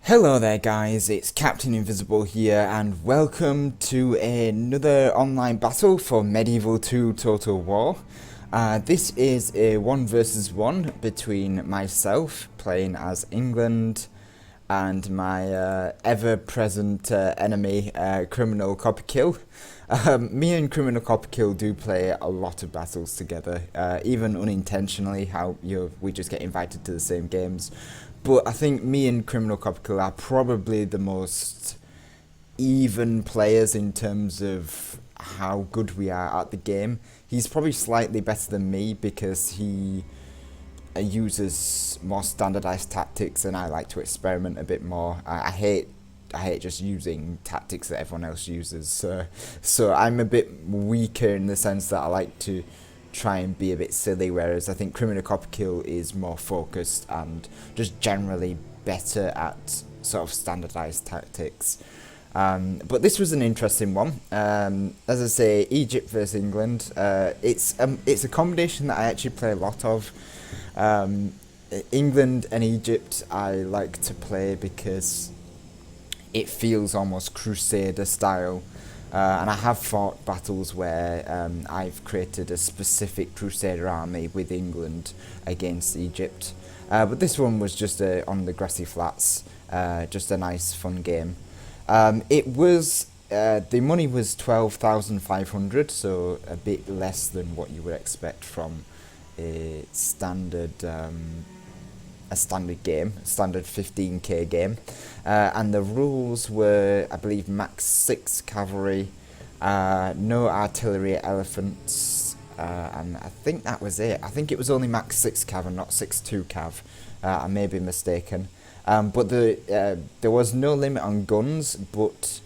Hello there guys, it's Captain Invisible here and welcome to another online battle for Medieval 2 Total War. This is a 1 versus 1 between myself playing as England and my ever-present enemy, Criminal Copperkill. Me and Criminal Copperkill do play a lot of battles together, even unintentionally, how we just get invited to the same games. But I think me and Criminal Copperkill are probably the most even players in terms of how good we are at the game. He's probably slightly better than me because he uses more standardized tactics and I like to experiment a bit more. I hate just using tactics that everyone else uses. So I'm a bit weaker in the sense that I like to try and be a bit silly, whereas I think Criminal Copperkill is more focused and just generally better at sort of standardized tactics. But this was an interesting one. As I say, Egypt versus England. It's a combination that I actually play a lot of. England and Egypt I like to play because it feels almost Crusader style. And I have fought battles where I've created a specific Crusader army with England against Egypt. But this one was just on the grassy flats, just a nice fun game. The money was 12,500, so a bit less than what you would expect from a standard game, a standard 15k game. And the rules were, I believe, max 6 cavalry, no artillery elephants, and I think that was it. I think it was only max 6 cav and not 6-2 cav. I may be mistaken. But there was no limit on guns, but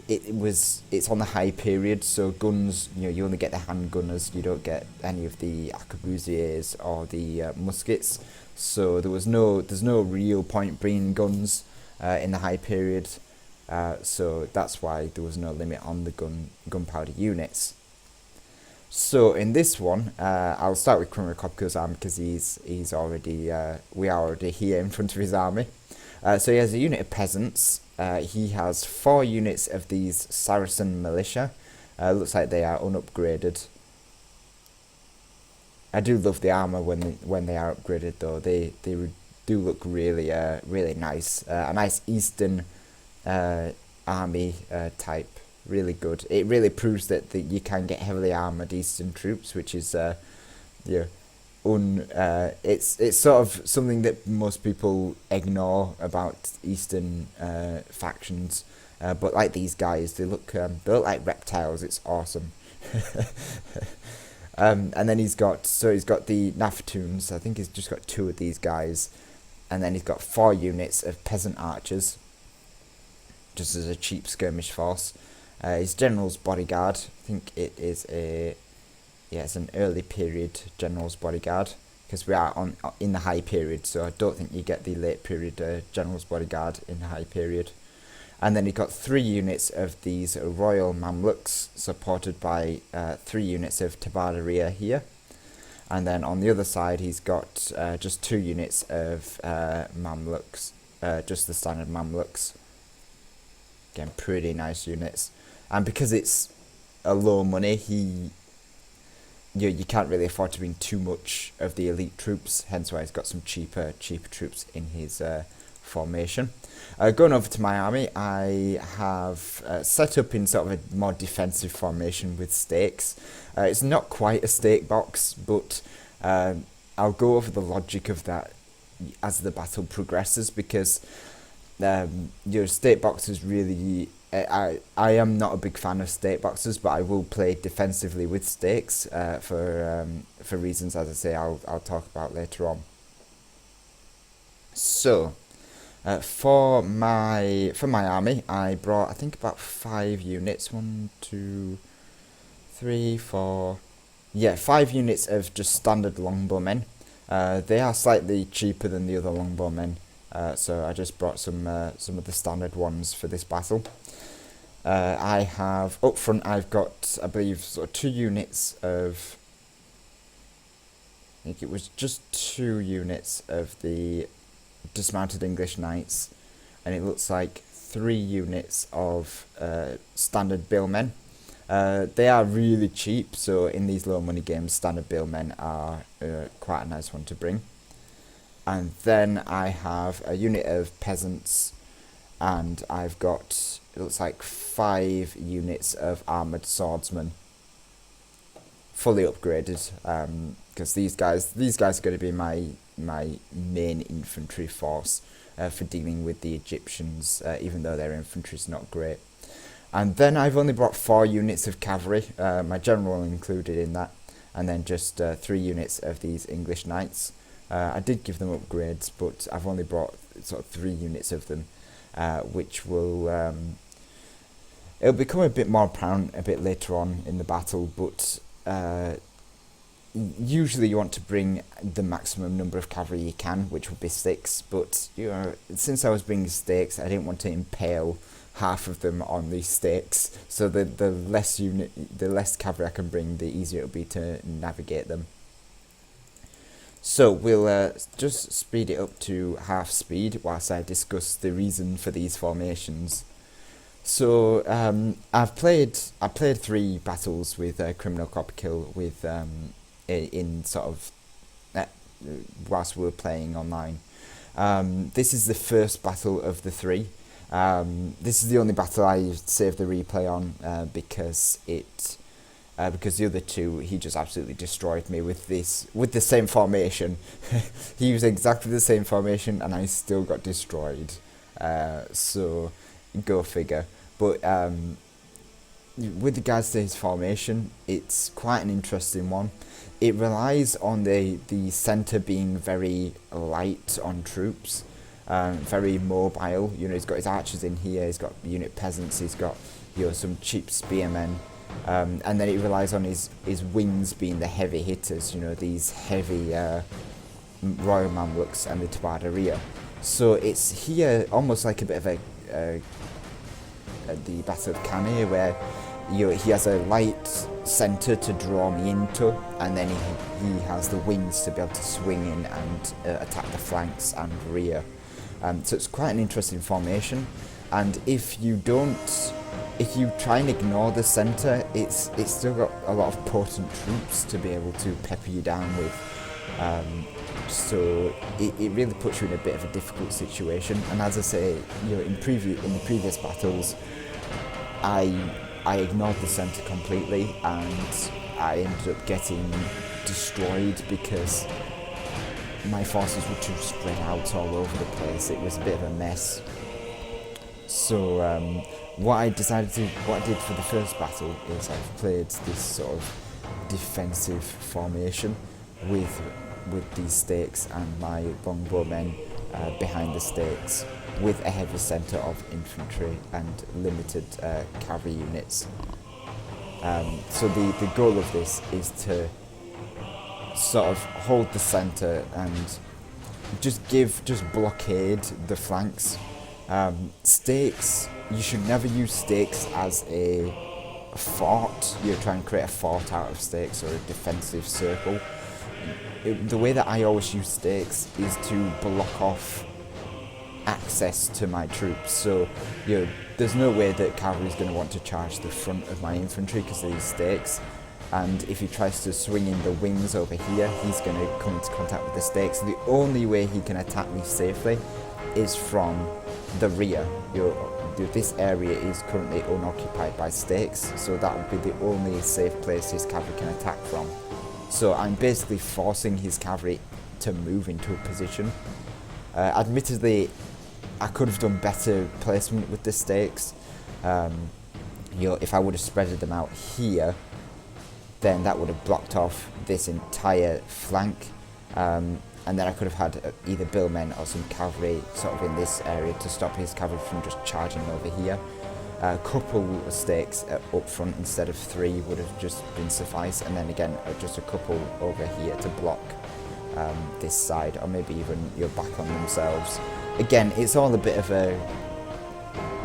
it's on the high period, so guns, you only get the handgunners, you don't get any of the arquebusiers or the muskets. So there's no real point bringing guns in the high period. So that's why there was no limit on the gunpowder units. So in this one, I'll start with Criminal Copperkill's army because we are already here in front of his army. So he has a unit of peasants. He has 4 units of these Saracen militia. Looks like they are unupgraded. I do love the armor when they are upgraded though. They do look really nice. A nice Eastern army type. Really good. It really proves that you can get heavily armored Eastern troops, which is it's sort of something that most people ignore about Eastern factions. But like these guys, they look like reptiles. It's awesome. And then he's got the Naftuns. I think he's just got 2 of these guys, and then he's got 4 units of peasant archers, just as a cheap skirmish force. His general's bodyguard. I think it's an early period general's bodyguard because we are in the high period, so I don't think you get the late period general's bodyguard in the high period. And then he got 3 units of these Royal Mamluks, supported by 3 units of Tabardariya here. And then on the other side, he's got just 2 units of Mamluks, just the standard Mamluks. Again, pretty nice units. And because it's a low money, you can't really afford to bring too much of the elite troops, hence why he's got some cheaper troops in his formation. Going over to my army, I have set up in sort of a more defensive formation with stakes. It's not quite a stake box, but I'll go over the logic of that as the battle progresses, because your stake boxes really... I am not a big fan of stake boxes, but I will play defensively with stakes for reasons, as I say, I'll talk about later on. So, for my army, I brought, I think, about 5 units. 1, 2, 3, 4... Yeah, 5 units of just standard longbowmen. They are slightly cheaper than the other longbowmen, so I just brought some of the standard ones for this battle. I have, up front, I've got, I believe, sort of 2 units of... I think it was just 2 units of the dismounted English knights. and it looks like 3 units of standard billmen. They are really cheap, so in these low money games, standard billmen are quite a nice one to bring. And then I have a unit of peasants, and I've got, it looks like 5 units of armoured swordsmen, fully upgraded, because these guys are going to be my main infantry force for dealing with the Egyptians, even though their infantry is not great. And then I've only brought 4 units of cavalry, my general included in that, and then just 3 units of these English knights. I did give them upgrades, but I've only brought sort of 3 units of them, which will it'll become a bit more apparent a bit later on in the battle, but usually you want to bring the maximum number of cavalry you can, which would be 6, but since I was bringing stakes, I didn't want to impale half of them on these stakes, so the less cavalry I can bring, the easier it'll be to navigate them. So we'll just speed it up to half speed whilst I discuss the reason for these formations. So I played 3 battles with Criminal Copperkill with in sort of whilst we were playing online. This is the first battle of the 3. This is the only battle I saved the replay on because the other 2 he just absolutely destroyed me with the same formation. He used exactly the same formation and I still got destroyed. So go figure. But with regards to his formation, it's quite an interesting one. It relies on the centre being very light on troops, very mobile. You know, he's got his archers in here, he's got unit peasants, he's got some cheap spearmen, and then it relies on his wings being the heavy hitters. You know, these heavy Royal Mamluks and the Tabardariya. So it's here almost like a bit of the Battle of Cannae, where he has a light centre to draw me into, and then he has the wings to be able to swing in and attack the flanks and rear. So it's quite an interesting formation, and if you try and ignore the centre, it's still got a lot of potent troops to be able to pepper you down with. So it really puts you in a bit of a difficult situation. And as I say, in the previous battles, I ignored the centre completely, and I ended up getting destroyed because my forces were too spread out all over the place. It was a bit of a mess. So what I did for the first battle is I've played this sort of defensive formation with these stakes and my longbowmen behind the stakes, with a heavy centre of infantry and limited cavalry units. So the goal of this is to sort of hold the centre and just blockade the flanks. Stakes, you should never use stakes as a fort. You're trying to create a fort out of stakes or a defensive circle. The way that I always use stakes is to block off access to my troops. So there's no way that cavalry is going to want to charge the front of my infantry because of these stakes, and if he tries to swing in the wings over here, he's going to come into contact with the stakes. So the only way he can attack me safely is from the rear. This area is currently unoccupied by stakes, so that would be the only safe place his cavalry can attack from. So I'm basically forcing his cavalry to move into a position. Admittedly, I could have done better placement with the stakes. If I would have spreaded them out here, then that would have blocked off this entire flank, and then I could have had either billmen or some cavalry sort of in this area to stop his cavalry from just charging over here. A couple of stakes up front instead of 3 would have just been suffice, and then again just a couple over here to block this side, or maybe even your back on themselves. Again, it's all a bit of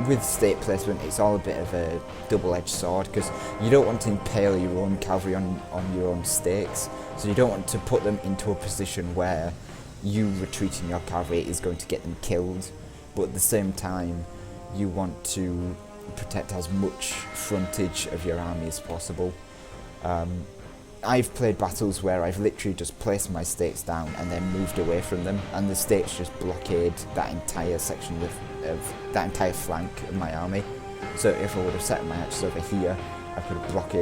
with stake placement, it's all a bit of a double-edged sword, because you don't want to impale your own cavalry on your own stakes, so you don't want to put them into a position where you retreating your cavalry is going to get them killed. but at the same time you want to protect as much frontage of your army as possible. I've played battles where I've literally just placed my stakes down and then moved away from them, and the stakes just blockade that entire section of that entire flank of my army. So if I would have set my archers over here, I could have blocked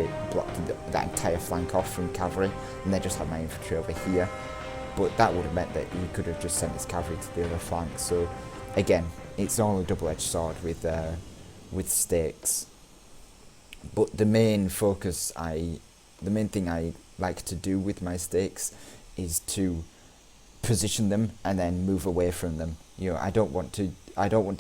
that entire flank off from cavalry, and then just have my infantry over here. But that would have meant that he could have just sent his cavalry to the other flank. So again, it's all a double-edged sword with stakes. But the main thing I like to do with my stakes is to position them and then move away from them. You know, I don't want to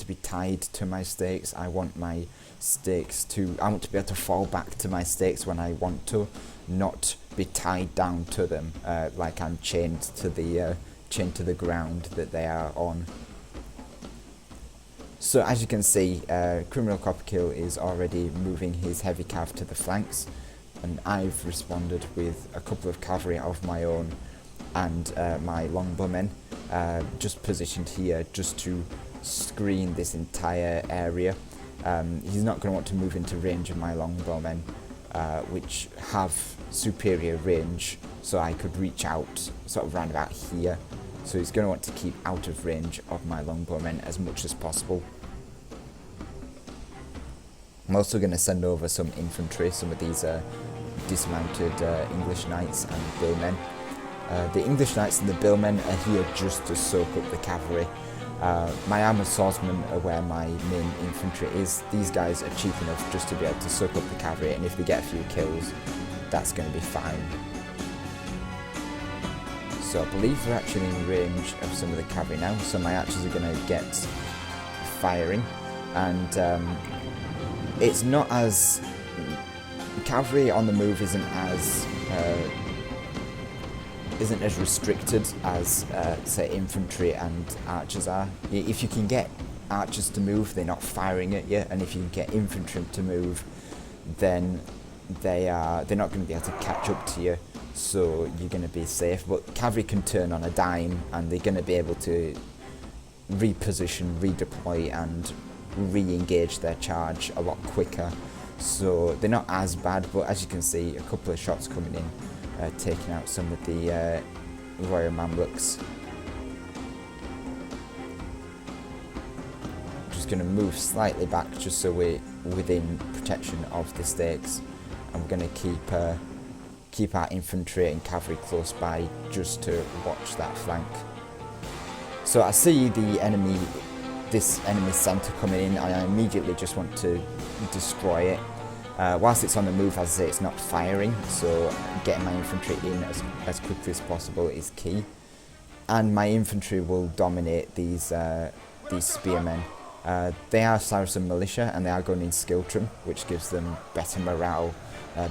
be tied to my stakes. I want my stakes I want to be able to fall back to my stakes when I want to, not be tied down to them like I'm chained to the ground that they are on. So as you can see, Criminal Copperkill is already moving his heavy cav to the flanks, and I've responded with a couple of cavalry of my own and my longbowmen just positioned here just to screen this entire area. He's not going to want to move into range of my longbowmen, which have superior range, so I could reach out sort of round about here. So he's going to want to keep out of range of my longbowmen as much as possible. I'm also going to send over some infantry, some of these dismounted English knights and billmen. The English knights and the billmen are here just to soak up the cavalry. My armoured swordsmen are where my main infantry is. These guys are cheap enough just to be able to soak up the cavalry, and if they get a few kills, that's going to be fine. So I believe we're actually in range of some of the cavalry now, so my archers are going to get firing, and it's not as... cavalry on the move isn't as restricted as say infantry and archers are. If you can get archers to move, they're not firing at you, and if you can get infantry to move, then they're not going to be able to catch up to you, so you're going to be safe. But cavalry can turn on a dime, and they're going to be able to reposition, redeploy, and re-engage their charge a lot quicker. So they're not as bad, but as you can see, a couple of shots coming in, taking out some of the Royal Mamluks. Just going to move slightly back just so we're within protection of the stakes. I'm going to keep our infantry and cavalry close by just to watch that flank. So I see this enemy centre coming in, and I immediately just want to destroy it. Whilst it's on the move, as I say, it's not firing, so getting my infantry in as quickly as possible is key. And my infantry will dominate these spearmen. They are Saracen militia, and they are going in Skiltrum, which gives them better morale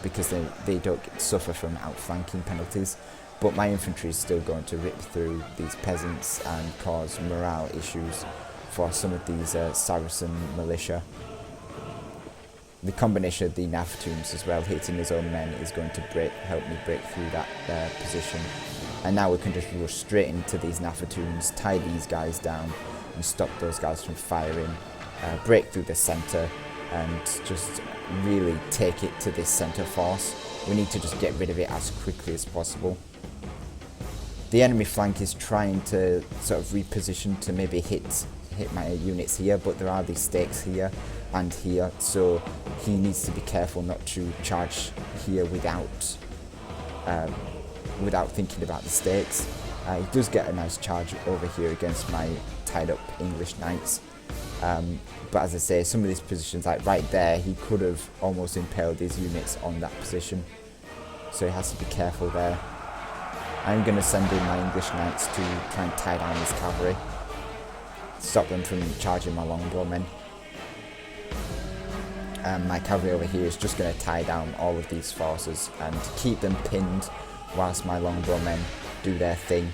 because they don't suffer from outflanking penalties. But my infantry is still going to rip through these peasants and cause morale issues for some of these Saracen militia. The combination of the Nafatoons as well hitting his own men is going to help me break through that position. And now we can just rush straight into these Nafatoons, tie these guys down and stop those guys from firing, break through the centre and just really take it to this centre force. We need to just get rid of it as quickly as possible. The enemy flank is trying to sort of reposition to maybe hit my units here, but there are these stakes here and here, so he needs to be careful not to charge here without thinking about the stakes. He does get a nice charge over here against my tied up English knights, but as I say, some of these positions, like right there, he could have almost impaled his units on that position, so he has to be careful there. I'm going to send in my English knights to try and tie down this cavalry, stop them from charging my longbowmen. My cavalry over here is just going to tie down all of these forces and keep them pinned whilst my longbowmen do their thing.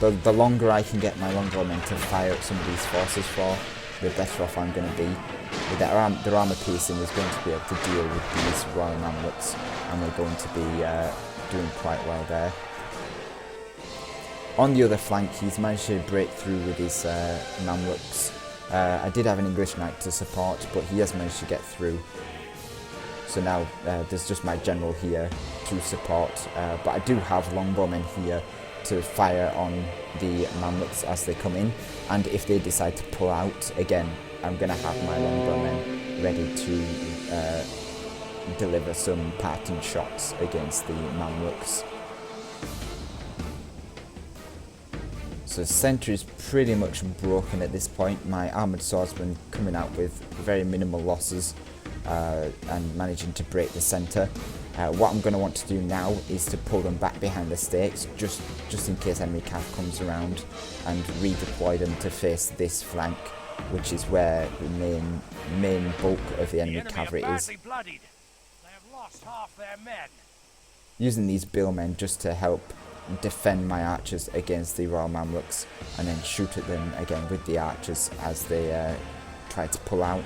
The longer I can get my longbowmen to fire at some of these forces for, the better off I'm going to be. With their armour piercing is going to be able to deal with these Royal Mamluks, and we're going to be doing quite well there. On the other flank, he's managed to break through with his Mamluks. I did have an English knight to support, but he has managed to get through. So now there's just my general here to support, but I do have longbowmen here to fire on the Mamluks as they come in, and if they decide to pull out, again, I'm going to have my longbowmen ready to deliver some parting shots against the Mamluks. So the centre is pretty much broken at this point. My armoured swordsman coming out with very minimal losses and managing to break the centre. What I'm going to want to do now is to pull them back behind the stakes, just in case enemy cav comes around, and redeploy them to face this flank, which is where the main bulk of the enemy cavalry is. They have lost half their men. Using these billmen just to help defend my archers against the Royal Mamluks, and then shoot at them again with the archers as they try to pull out.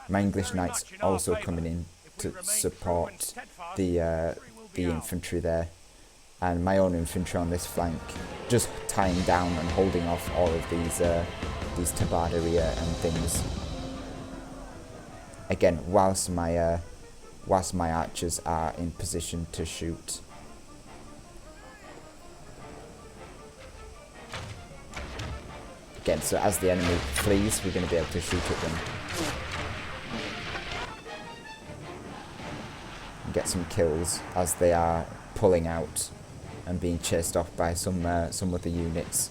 My English knights also coming in to support the infantry there, and my own infantry on this flank just tying down and holding off all of these tabarderia and things. Again, whilst my archers are in position to shoot. Again, so as the enemy flees, we're going to be able to shoot at them. And get some kills as they are pulling out and being chased off by some of the units.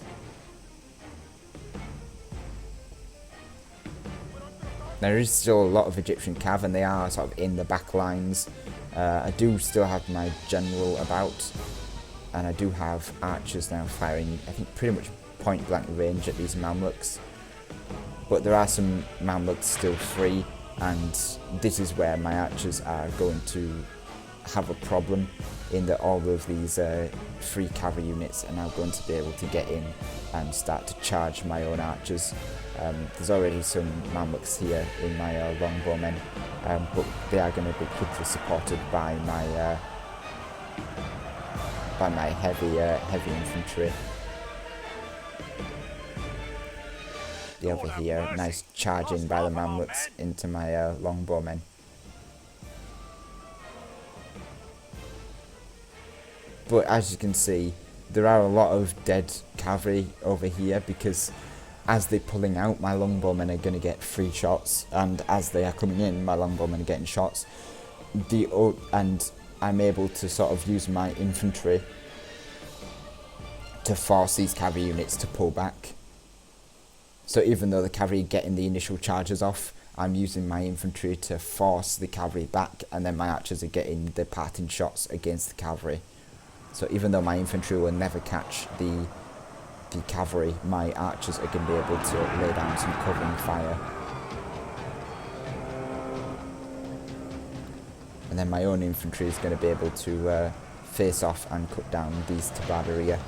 There is still a lot of Egyptian cav, and they are sort of in the back lines. I do still have my general about, and I do have archers now firing, I think, pretty much point blank range at these Mamluks. But there are some Mamluks still free, and this is where my archers are going to have a problem, in that all of these free cavalry units are now going to be able to get in and start to charge my own archers. There's already some Mamluks here in my longbowmen, but they are going to be quickly supported by my heavy infantry. Over here, nice charging by the Mamluks into my longbowmen. But as you can see, there are a lot of dead cavalry over here, because as they're pulling out, my longbowmen are going to get free shots, and as they are coming in, my longbowmen are getting shots. And I'm able to sort of use my infantry to force these cavalry units to pull back. So even though the cavalry are getting the initial charges off, I'm using my infantry to force the cavalry back, and then my archers are getting the parting shots against the cavalry. So even though my infantry will never catch the cavalry, my archers are going to be able to lay down some covering fire. And then my own infantry is going to be able to face off and cut down these tabarderia.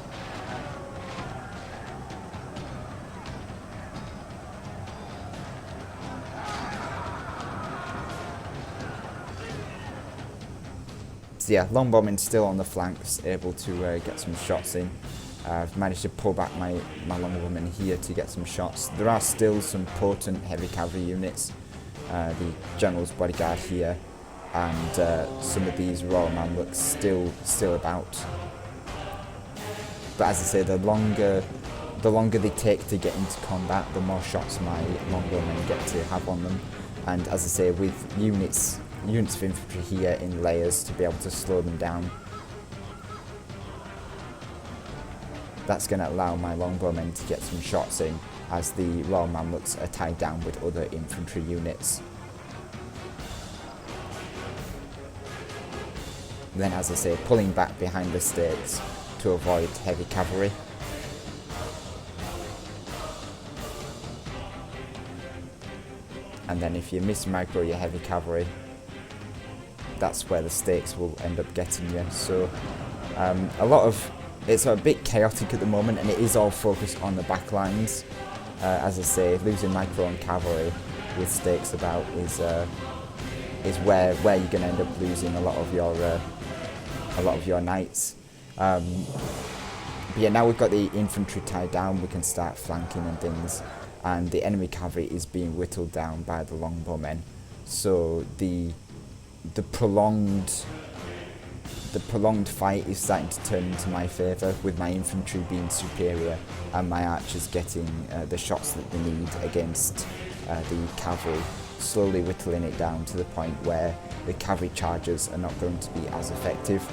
So yeah, longbowmen still on the flanks, able to get some shots in. I've managed to pull back my longbowmen here to get some shots. There are still some potent heavy cavalry units, the General's Bodyguard here, and some of these Royal Mamluks still about. But as I say, the longer they take to get into combat, the more shots my longbowmen get to have on them. And as I say, with units of infantry here in layers to be able to slow them down, that's going to allow my longbowmen to get some shots in as the Royal Mamluks are tied down with other infantry units. Then, as I say, pulling back behind the stakes to avoid heavy cavalry. And then if you miss micro your heavy cavalry, that's where the stakes will end up getting you. So it's a bit chaotic at the moment, and it is all focused on the back lines. As I say, losing micro and cavalry with stakes about is where you're going to end up losing a lot of your knights. But yeah, now we've got the infantry tied down, we can start flanking and things, and the enemy cavalry is being whittled down by the longbowmen. So the prolonged fight is starting to turn into my favour, with my infantry being superior and my archers getting the shots that they need against the cavalry, slowly whittling it down to the point where the cavalry charges are not going to be as effective.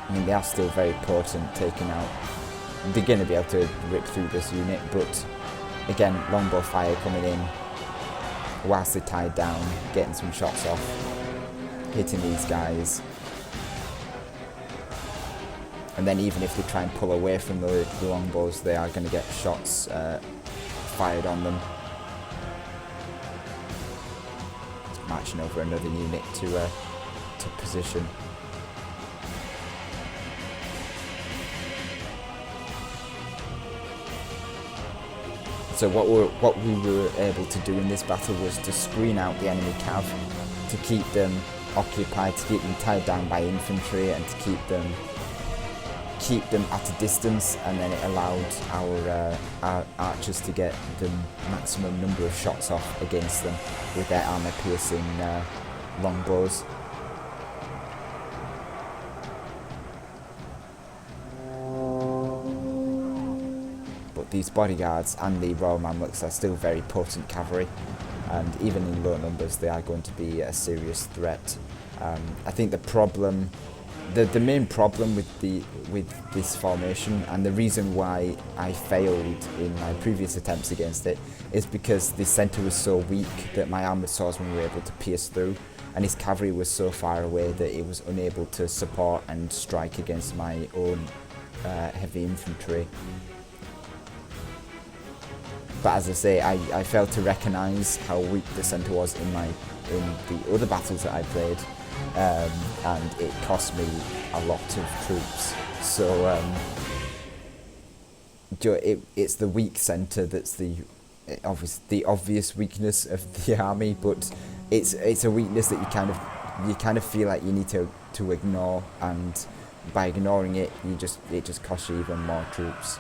I mean, they are still very potent, taking out. They're going to be able to rip through this unit, but again, longbow fire coming in whilst they're tied down, getting some shots off, hitting these guys. And then even if they try and pull away from the longbows, they are going to get shots fired on them. Marching over another unit to position. So what we were able to do in this battle was to screen out the enemy cav, to keep them occupied, to keep them tied down by infantry, and to keep them at a distance, and then it allowed our archers to get the maximum number of shots off against them with their armor-piercing longbows. But these bodyguards and the Royal Mamluks are still very potent cavalry, and even in low numbers they are going to be a serious threat. I think the main problem with this formation, and the reason why I failed in my previous attempts against it, is because the centre was so weak that my armoured swordsmen were able to pierce through, and his cavalry was so far away that it was unable to support and strike against my own heavy infantry. But as I say, I failed to recognise how weak the centre was in the other battles that I played, and it cost me a lot of troops. So it's the weak centre that's the obvious weakness of the army, but it's a weakness that you kind of feel like you need to ignore, and by ignoring it, it just costs you even more troops.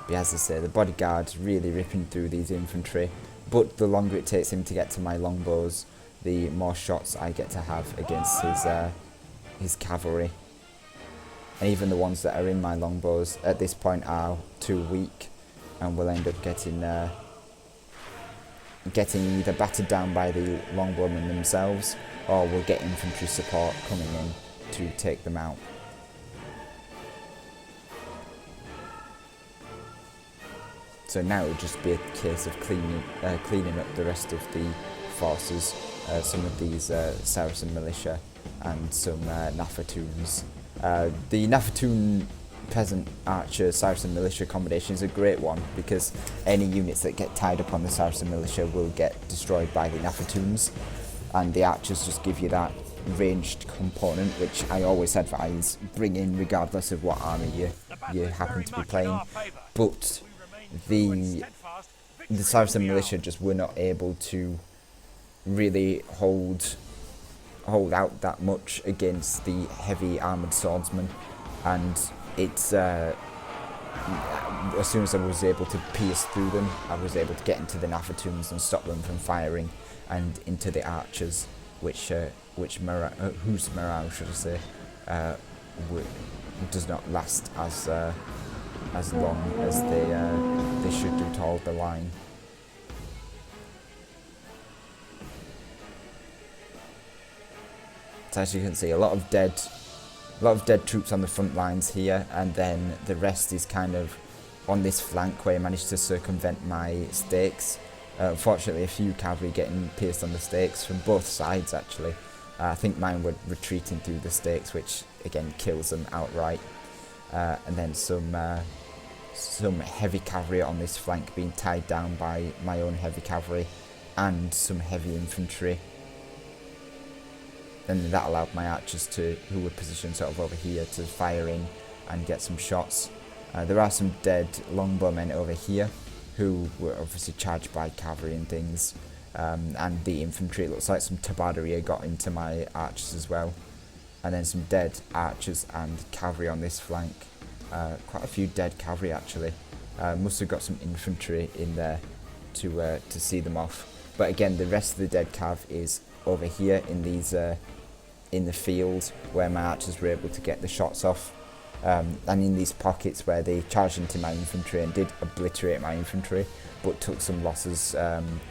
But as I say, the bodyguard's really ripping through these infantry, but the longer it takes him to get to my longbows, the more shots I get to have against his cavalry. And even the ones that are in my longbows at this point are too weak, and will end up getting either battered down by the longbowmen themselves, or will get infantry support coming in to take them out. So now it would just be a case of cleaning up the rest of the forces, some of these Saracen militia and some Nafatoons. The Nafatoon peasant archer Saracen militia combination is a great one, because any units that get tied up on the Saracen militia will get destroyed by the Nafatoons, and the archers just give you that ranged component, which I always advise bring in regardless of what army you happen to be playing. But the Saracen militia just were not able to really hold out that much against the heavy armoured swordsmen, and it's as soon as I was able to pierce through them, I was able to get into the Nafatoons and stop them from firing, and into the archers, whose morale, should I say, does not last as long as they should do to hold the line. So as you can see, a lot of dead troops on the front lines here, and then the rest is kind of on this flank where I managed to circumvent my stakes. Unfortunately, a few cavalry getting pierced on the stakes from both sides actually. I think mine were retreating through the stakes, which again kills them outright. And then some heavy cavalry on this flank being tied down by my own heavy cavalry and some heavy infantry. And that allowed my archers who were positioned sort of over here, to fire in and get some shots. There are some dead longbowmen over here who were obviously charged by cavalry and things, and the infantry. It looks like some tabaderia got into my archers as well, and then some dead archers and cavalry on this flank. Quite a few dead cavalry actually. Must have got some infantry in there to see them off. But again, the rest of the dead cav is over here in these in the field where my archers were able to get the shots off. And in these pockets where they charged into my infantry and did obliterate my infantry, but took some losses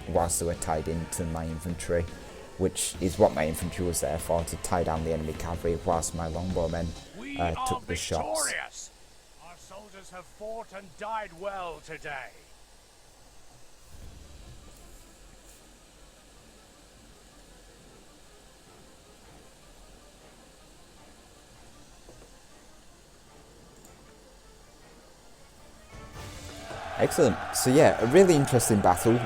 whilst they were tied into my infantry, which is what my infantry was there for, to tie down the enemy cavalry whilst my longbowmen took the shots. Victorious. Our soldiers have fought and died well today. Excellent. So yeah, a really interesting battle.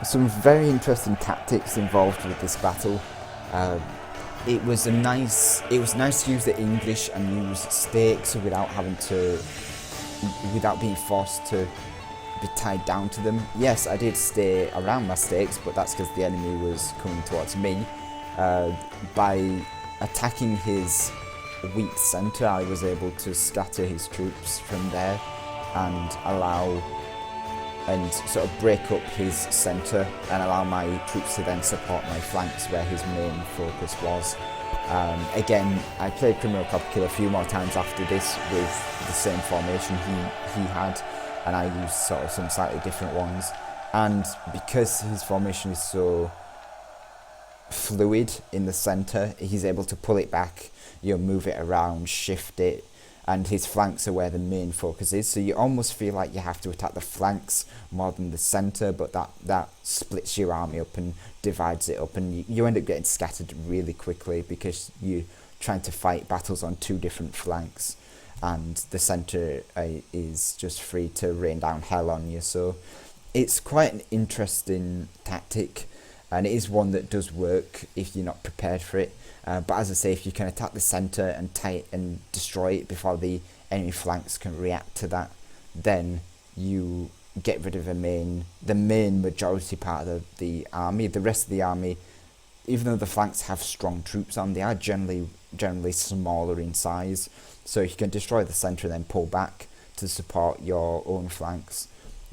Some very interesting tactics involved with this battle. It was nice to use the English and use stakes without being forced to be tied down to them. Yes, I did stay around my stakes, but that's because the enemy was coming towards me. By attacking his weak centre, I was able to scatter his troops from there and sort of break up his centre and allow my troops to then support my flanks where his main focus was. Again, I played Criminal Copperkill a few more times after this with the same formation he had, and I used sort of some slightly different ones. And because his formation is so fluid in the centre, he's able to pull it back, move it around, shift it, and his flanks are where the main focus is, so you almost feel like you have to attack the flanks more than the centre, but that splits your army up and divides it up, and you end up getting scattered really quickly because you're trying to fight battles on two different flanks, and the centre is just free to rain down hell on you. So it's quite an interesting tactic, and it is one that does work if you're not prepared for it. But as I say, if you can attack the centre and tie it and destroy it before the enemy flanks can react to that, then you get rid of the main majority part of the army. The rest of the army, even though the flanks have strong troops on, they are generally smaller in size. So if you can destroy the centre and then pull back to support your own flanks,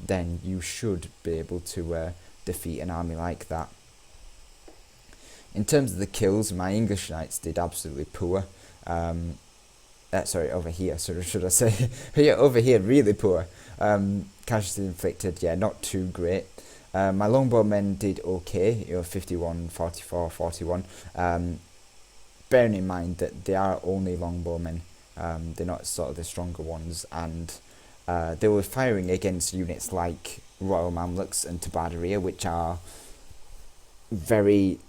then you should be able to defeat an army like that. In terms of the kills, my English knights did absolutely poor. Sorry, over here, so should I say? Yeah, over here, really poor. Casualty inflicted, yeah, not too great. My longbowmen did okay, 51, 44, 41. Bearing in mind that they are only longbowmen, they're not sort of the stronger ones, and they were firing against units like Royal Mamluks and Tabaderia, which are very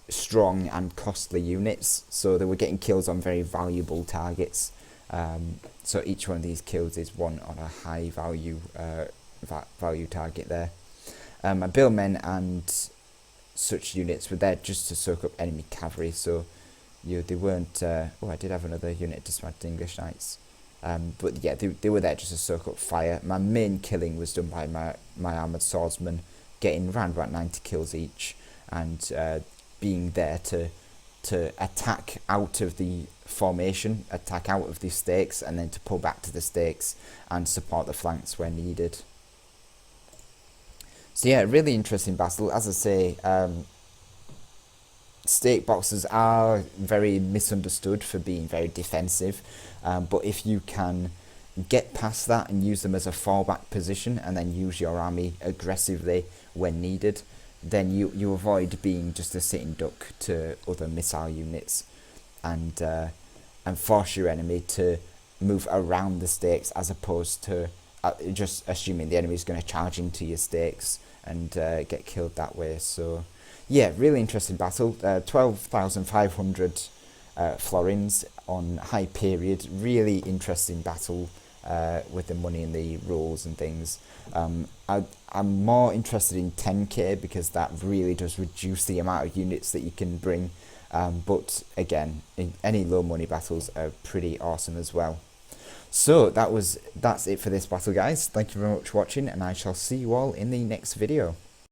strong and costly units, so they were getting kills on very valuable targets. So each one of these kills is one on a high value target there. My billmen and such units were there just to soak up enemy cavalry, so they weren't. I did have another unit dismounted English knights, but yeah, they were there just to soak up fire. My main killing was done by my armoured swordsmen, getting around about 90 kills each, and being there to attack out of the formation, attack out of the stakes, and then to pull back to the stakes and support the flanks where needed. So yeah, really interesting battle. As I say, stake boxes are very misunderstood for being very defensive, but if you can get past that and use them as a fallback position and then use your army aggressively when needed, then you avoid being just a sitting duck to other missile units, and force your enemy to move around the stakes as opposed to just assuming the enemy is going to charge into your stakes and get killed that way. So yeah, really interesting battle. 12,500 florins on high period. Really interesting battle with the money and the rules and things. I'm more interested in 10k because that really does reduce the amount of units that you can bring. But again, in any low money battles are pretty awesome as well. So that's it for this battle, guys. Thank you very much for watching, and I shall see you all in the next video.